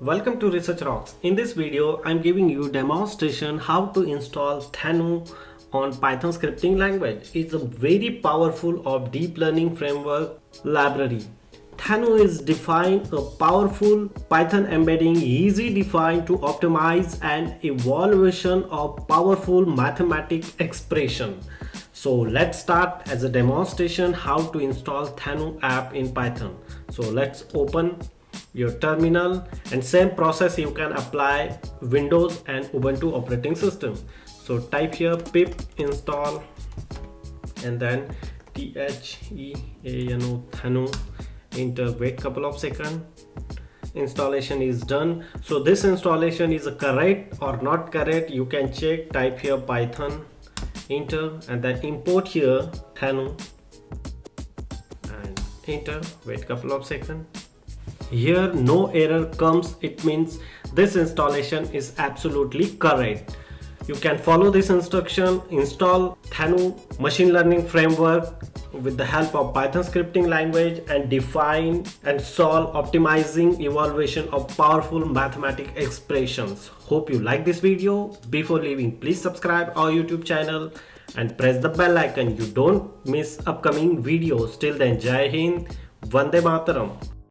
Welcome to Research Rocks. In this video, I'm giving you demonstration how to install Theano on Python scripting language. It's a very powerful of deep learning framework library. Theano is defined a powerful Python embedding easy defined to optimize an evaluation of powerful mathematical expression. So let's start as a demonstration how to install Theano app in Python. So let's open your terminal, and same process you can apply Windows and Ubuntu operating system. So type here pip install and then Theano, enter, wait couple of seconds. Installation is done. So this installation is correct or not correct, you can check. Type here Python, enter, and then import here Theano and enter, wait couple of seconds. Here no error comes, it means this installation is absolutely correct. You can follow this instruction, install Theano machine learning framework with the help of Python scripting language and define and solve optimizing evaluation of powerful mathematical expressions. Hope you like this video. Before leaving, please subscribe our YouTube channel and press the bell icon. You don't miss upcoming videos. Till then, Jai Hind, Vande Mataram.